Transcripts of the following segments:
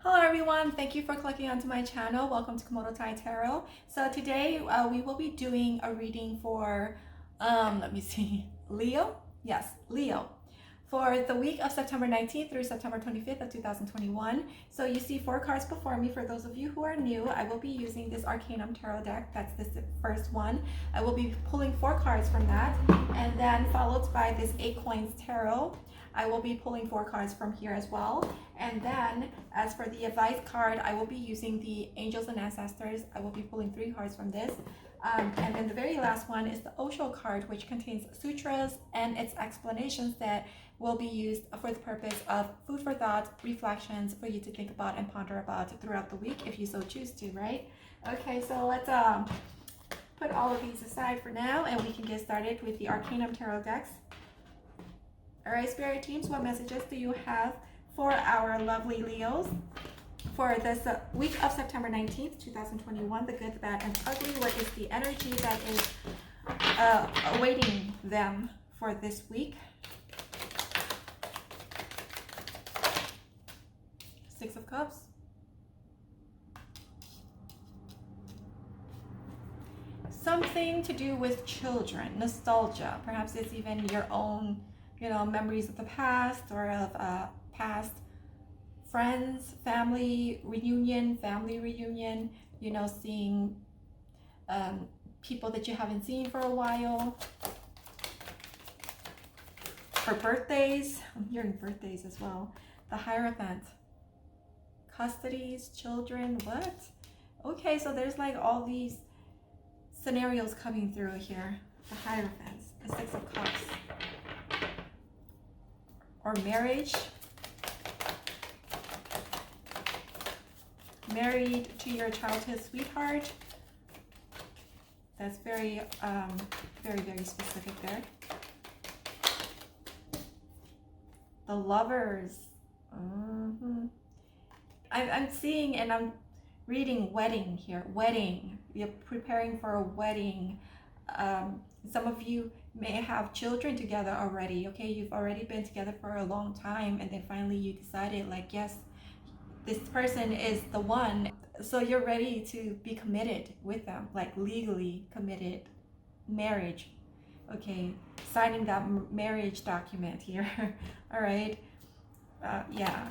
Hello everyone, thank you for clicking onto my channel. Welcome to Komodo Tai Tarot. So today we will be doing a reading for, let me see, Leo? Yes, Leo. For the week of September 19th through September 25th of 2021. So you see 4 cards before me. For those of you who are new, I will be using this Arcanum Tarot deck. That's this first one. I will be pulling 4 cards from that, and then followed by this 8 Coins Tarot. I will be pulling 4 cards from here as well. And then as for the advice card, I will be using the Angels and Ancestors. I will be pulling 3 cards from this. And then the very last one is the Osho card, which contains sutras and its explanations that will be used for the purpose of food for thought, reflections for you to think about and ponder about throughout the week if you so choose to, right? Okay, so let's put all of these aside for now and we can get started with the Arcanum Tarot decks. All right, Spirit teams, what messages do you have for our lovely Leos for this week of September 19th, 2021, the good, the bad, and ugly? What is the energy that is awaiting them for this week? 6 of Cups. Something to do with children, nostalgia. Perhaps it's even your own, memories of the past or of past friends, family reunion, seeing people that you haven't seen for a while. For birthdays, I'm hearing birthdays as well. The Hierophant. Custodies, children, what? Okay, so there's like all these scenarios coming through here. The Hierophants, the 6 of Cups. Or marriage. Married to your childhood sweetheart. That's very, very specific there. The Lovers. I'm seeing and I'm reading wedding here. Wedding. You're preparing for a wedding. Some of you may have children together already. Okay, you've already been together for a long time, and then finally you decided, like, yes, this person is the one. So you're ready to be committed with them, like legally committed, marriage. Okay, signing that marriage document here. All right. Yeah.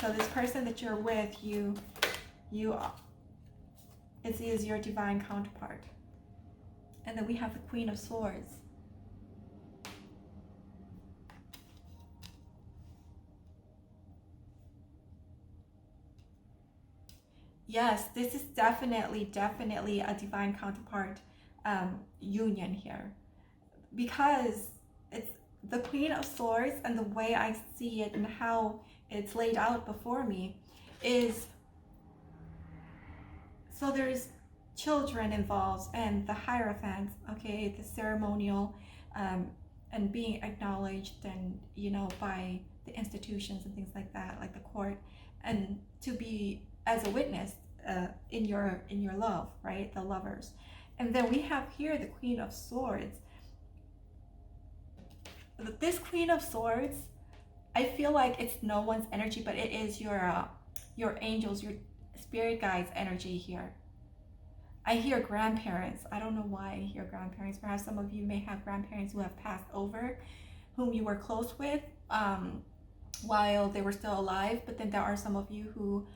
So this person that you're with, it is your divine counterpart. And then we have the Queen of Swords. Yes, this is definitely a divine counterpart union here, because it's the Queen of Swords, and the way I see it and how it's laid out before me is, so there's children involved and the Hierophant, okay, the ceremonial and being acknowledged and by the institutions and things like that, like the court, and to be as a witness in your love, right? The Lovers. And then we have here the Queen of Swords. This Queen of Swords, I feel like it's no one's energy, but it is your angels, your spirit guides energy here. I hear grandparents. I don't know why I hear grandparents. Perhaps some of you may have grandparents who have passed over, whom you were close with while they were still alive. But then there are some of you who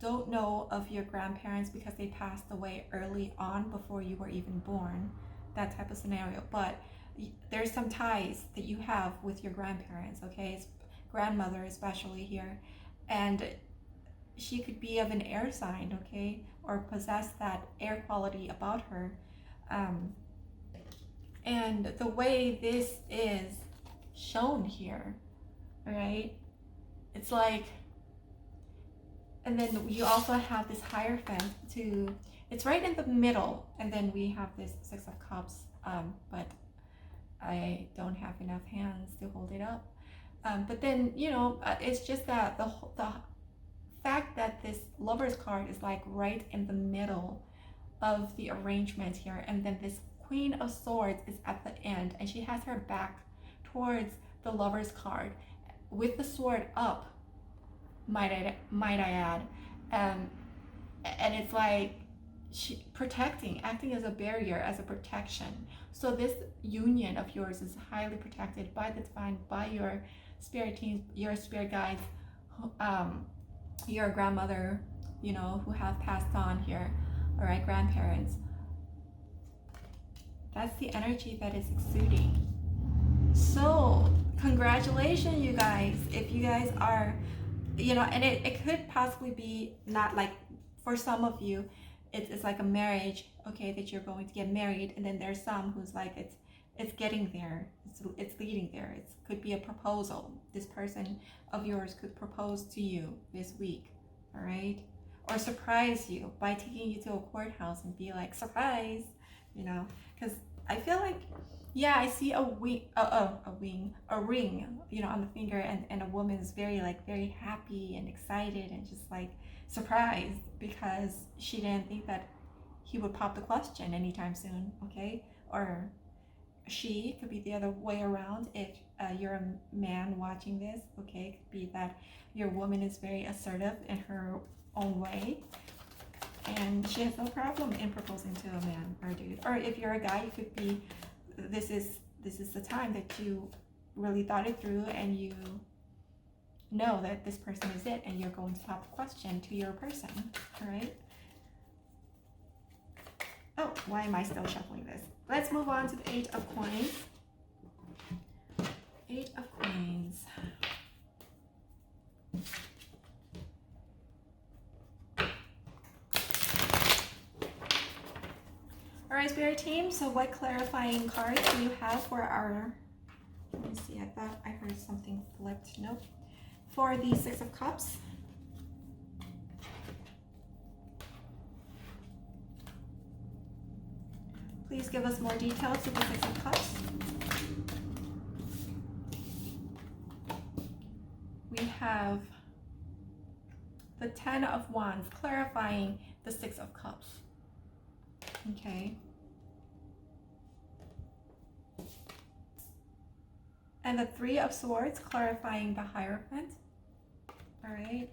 don't know of your grandparents because they passed away early on before you were even born. That type of scenario. But there's some ties that you have with your grandparents, okay? It's grandmother especially here. And she could be of an air sign, okay? Or possess that air quality about her. And the way this is shown here, all right? It's like, and then you also have this Hierophant it's right in the middle, and then we have this 6 of Cups, but I don't have enough hands to hold it up. But then, it's just that the fact that this Lover's card is like right in the middle of the arrangement here, and then this Queen of Swords is at the end, and she has her back towards the Lover's card with the sword up, might I add. um, and it's like protecting, acting as a barrier, as a protection. So this union of yours is highly protected by the divine, by your spirit teams, your spirit guides, um, your grandmother, who have passed on here, all right, grandparents. That's the energy that is exuding. So congratulations, you guys. If you guys are, and it could possibly be not like, for some of you, it's like a marriage, okay, that you're going to get married, and then there's some who's like it's getting there, it's leading there. It could be a proposal. This person of yours could propose to you this week, all right, or surprise you by taking you to a courthouse and be like, surprise, because I feel like, yeah, I see a wing, a ring, on the finger, and a woman is very happy and excited and just like surprised because she didn't think that he would pop the question anytime soon, okay? Or she, could be the other way around. If you're a man watching this, okay, it could be that your woman is very assertive in her own way, and she has no problem in proposing to a man or a dude. Or if you're a guy, it could be this is the time that you really thought it through, and you know that this person is it, and you're going to pop the question to your person, all right? Oh, why am I still shuffling this? Let's move on to the 8 of Coins. 8 of Coins. All right, Spirit team, so what clarifying cards do you have for our, let me see, I thought I heard something flipped. Nope. For the 6 of Cups. Please give us more details to the 6 of Cups. We have the 10 of Wands, clarifying the 6 of Cups. Okay. And the 3 of Swords, clarifying the Hierophant. All right.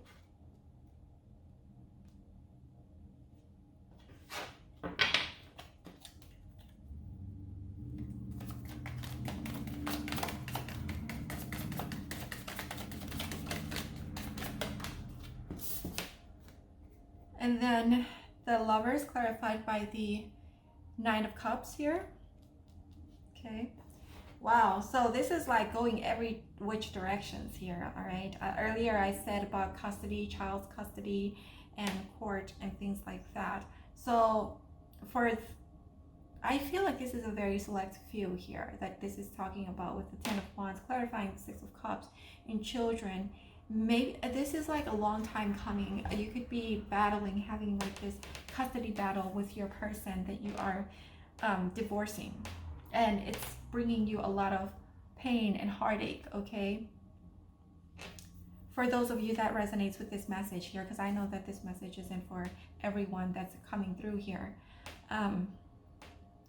And then the Lovers, clarified by the 9 of Cups here. Okay. Wow, so this is like going every which directions here, all right? Earlier I said about custody, child's custody, and court, and things like that. So I feel like this is a very select few here that this is talking about, with the 10 of Wands, clarifying the 6 of Cups in children. Maybe this is like a long time coming. You could be battling, having like this custody battle with your person that you are divorcing, and it's bringing you a lot of pain and heartache, okay? For those of you that resonates with this message here, because I know that this message isn't for everyone that's coming through here,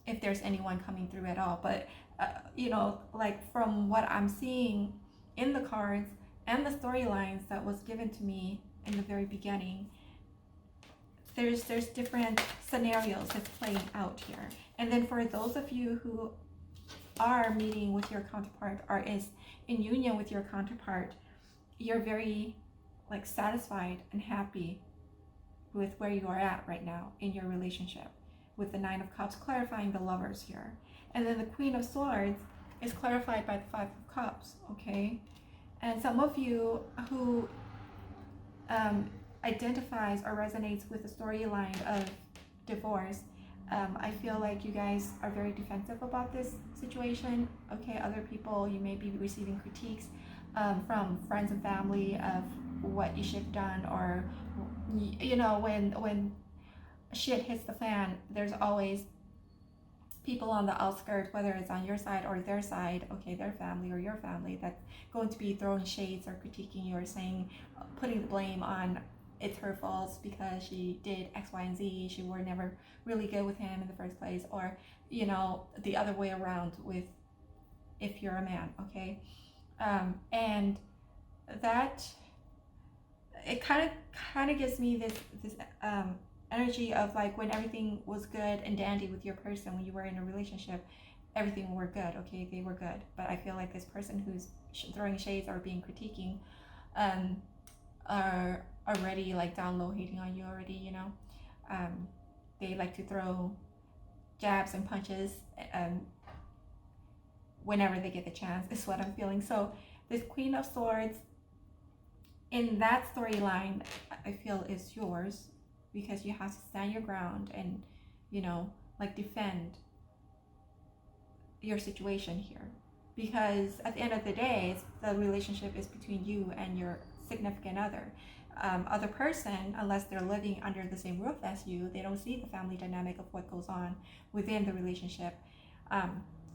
if there's anyone coming through at all, but like from what I'm seeing in the cards and the storylines that was given to me in the very beginning, there's different scenarios that's playing out here. And then for those of you who are meeting with your counterpart, or is in union with your counterpart, you're very like satisfied and happy with where you are at right now in your relationship, with the 9 of Cups, clarifying the Lovers here. And then the Queen of Swords is clarified by the 5 of Cups, okay? And some of you who identifies or resonates with the storyline of divorce, I feel like you guys are very defensive about this situation, okay? Other people, you may be receiving critiques from friends and family of what you should have done, or when shit hits the fan, there's always people on the outskirts, whether it's on your side or their side, okay, their family or your family, that's going to be throwing shades or critiquing you, or saying, putting the blame on, it's her fault because she did X, Y, and Z, she were never really good with him in the first place, or the other way around with if you're a man, okay? And that it kind of gives me this energy of like when everything was good and dandy with your person, when you were in a relationship, everything were good. Okay, they were good. But I feel like this person who's throwing shades or being critiquing, are already like down low, hating on you already. They like to throw jabs and punches whenever they get the chance, is what I'm feeling. So this Queen of Swords in that storyline, I feel is yours, because you have to stand your ground and like defend your situation here, because at the end of the day, the relationship is between you and your significant other person. Unless they're living under the same roof as you, they don't see the family dynamic of what goes on within the relationship.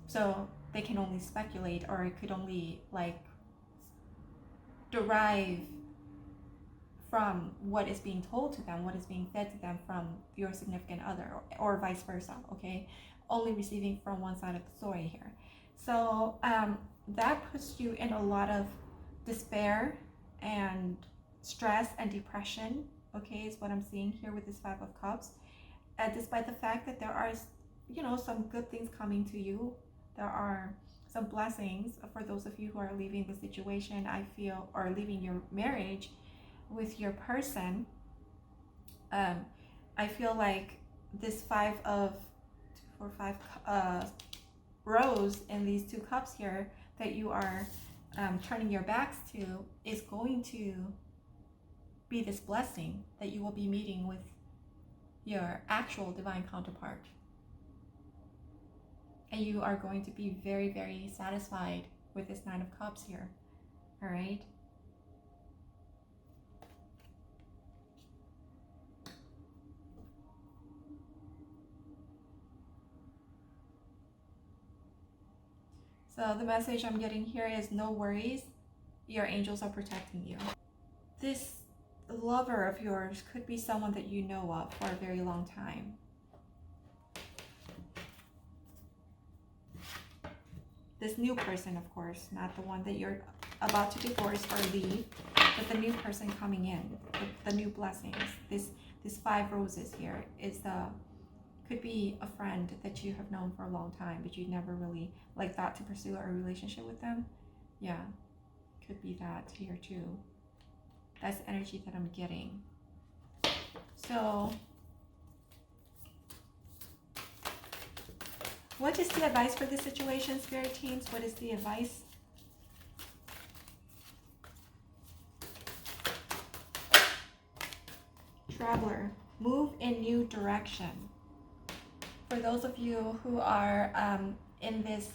So they can only speculate, or it could only like derive from what is being told to them, what is being fed to them from your significant other, or vice versa. Okay, only receiving from one side of the story here. So that puts you in a lot of despair and stress and depression. Okay, is what I'm seeing here with this Five of Cups. Despite the fact that there are some good things coming to you, there are some blessings for those of you who are leaving the situation, I feel, or leaving your marriage with your person. I feel like this five rows in these two cups here that you are turning your backs to is going to be this blessing that you will be meeting with your actual divine counterpart. And you are going to be very, very satisfied with this Nine of Cups here. All right. So the message I'm getting here is no worries. Your angels are protecting you. This lover of yours could be someone that you know of for a very long time. This new person, of course, not the one that you're about to divorce or leave, but the new person coming in, the new blessings. This five roses here is could be a friend that you have known for a long time, but you never really thought to pursue a relationship with them. Yeah, could be that here too. That's the energy that I'm getting. So what is the advice for this situation, Spirit teams? What is the advice? Traveler, move in new direction. For those of you who are in this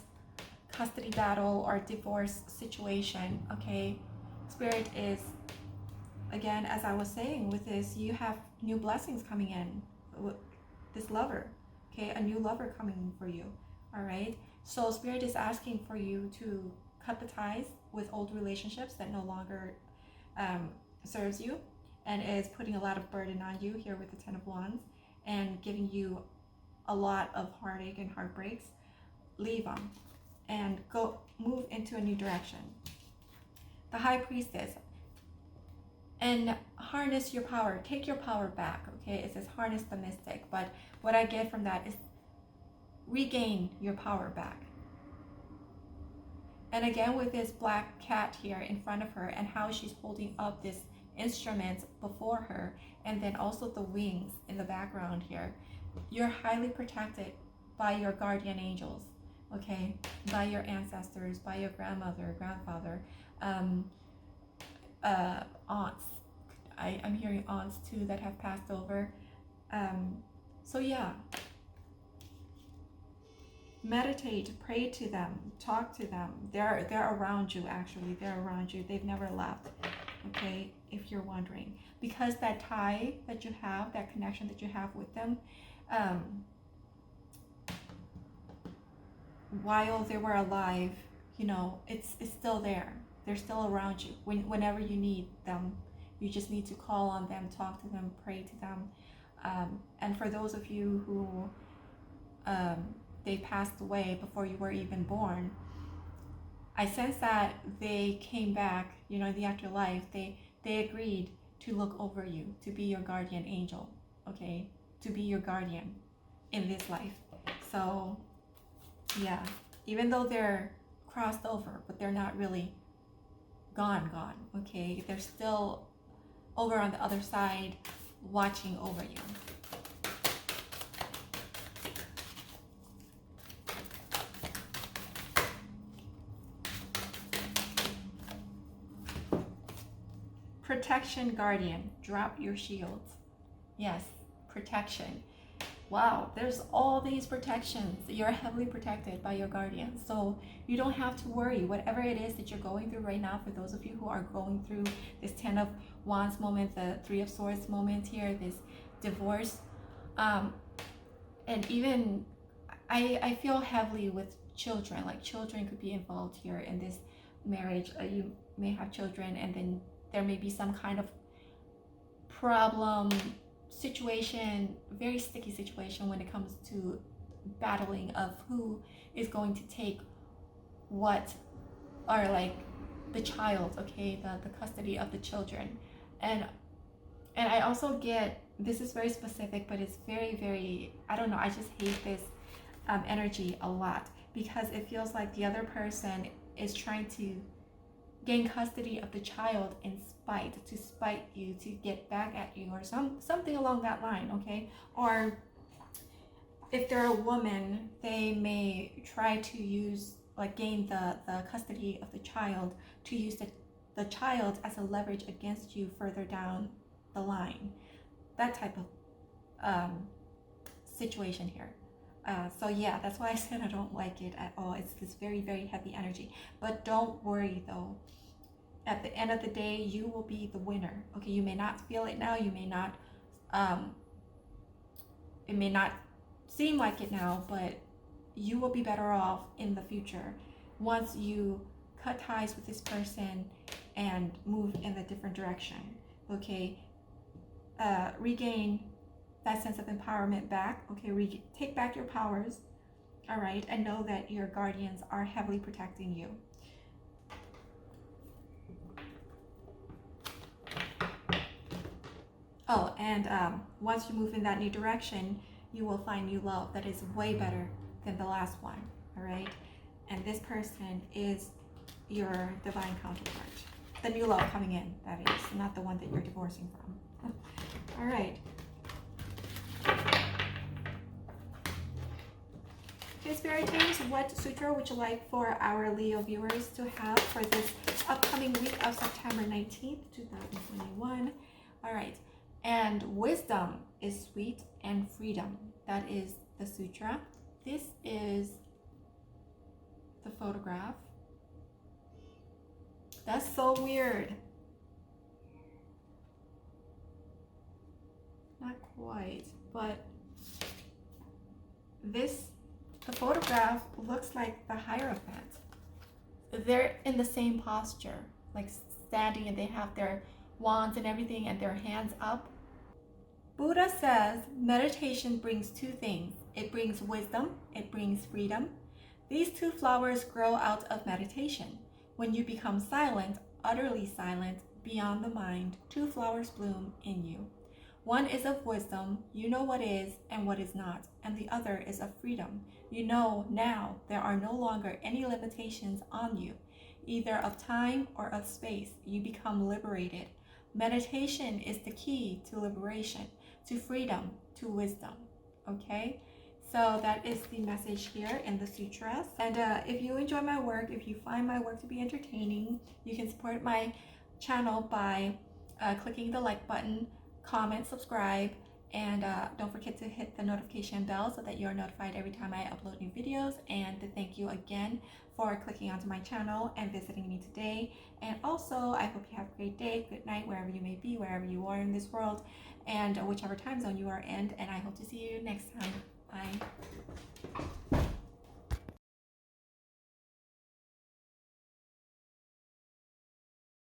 custody battle or divorce situation, okay, Spirit is, again, as I was saying with this, you have new blessings coming in with this lover, okay, a new lover coming in for you, all right? So Spirit is asking for you to cut the ties with old relationships that no longer serves you and is putting a lot of burden on you here with the Ten of Wands and giving you a lot of heartache and heartbreaks. Leave them and go move into a new direction. The High Priestess, and harness your power. Take your power back, okay? It says harness the mystic, but what I get from that is regain your power back. And again, with this black cat here in front of her and how she's holding up this instrument before her, and then also the wings in the background here, you're highly protected by your guardian angels, okay? By your ancestors, by your grandmother, grandfather, aunts. I'm hearing aunts too that have passed over. So yeah, meditate, pray to them, talk to them. They're around you. Actually, they're around you. They've never left, okay? If you're wondering, because that tie that you have, that connection that you have with them, while they were alive, it's still there. They're still around you. Whenever you need them, you just need to call on them, talk to them, pray to them. And for those of you who they passed away before you were even born, I sense that they came back, in the afterlife. They agreed to look over you, to be your guardian angel, okay? To be your guardian in this life. So yeah, even though they're crossed over, but they're not really gone, okay? They're still over on the other side watching over you. Protection guardian, drop your shields. Yes, protection. Wow, there's all these protections. You're heavily protected by your guardian. So you don't have to worry. Whatever it is that you're going through right now, for those of you who are going through this 10 of Wands moment, the 3 of Swords moment here, this divorce, and even I feel heavily with children. Like children could be involved here in this marriage. You may have children, and then there may be some kind of problem, situation, very sticky situation when it comes to battling of who is going to take what, or like the child, okay, the custody of the children. And I also get, this is very specific, but it's very, I don't know, I just hate this energy a lot, because it feels like the other person is trying to gain custody of the child in spite, to spite you, to get back at you, or something along that line, okay? Or if they're a woman, they may try to use, like, gain the custody of the child, to use the child as a leverage against you further down the line. That type of situation here. So yeah, that's why I said I don't like it at all. It's this very heavy energy. But don't worry though. At the end of the day, you will be the winner. Okay, you may not feel it now. You may not, it may not seem like it now, but you will be better off in the future once you cut ties with this person and move in a different direction. Okay, regain that sense of empowerment back. Okay, take back your powers. All right, and know that your guardians are heavily protecting you. Oh, and once you move in that new direction, you will find new love that is way better than the last one. All right, and this person is your divine counterpart. The new love coming in, that is, not the one that you're divorcing from. All right. Okay, Spirit teams, what sutra would you like for our Leo viewers to have for this upcoming week of September 19th, 2021? All right. And wisdom is sweet and freedom. That is the sutra. This is the photograph. That's so weird. Not quite, but the photograph looks like the Hierophant. They're in the same posture, like standing, and they have their wands and everything and their hands up. Buddha says meditation brings two things. It brings wisdom, it brings freedom. These two flowers grow out of meditation. When you become silent, utterly silent, beyond the mind, two flowers bloom in you. One is of wisdom, you know what is and what is not, and the other is of freedom. You know now there are no longer any limitations on you, either of time or of space. You become liberated. Meditation is the key to liberation, to freedom, to wisdom. Okay? So that is the message here in the sutras. And if you enjoy my work, if you find my work to be entertaining, you can support my channel by clicking the like button, comment, subscribe, and don't forget to hit the notification bell so that you're notified every time I upload new videos. And thank you again for clicking onto my channel and visiting me today. And also, I hope you have a great day, good night, wherever you may be, wherever you are in this world, and whichever time zone you are in. And I hope to see you next time. Bye.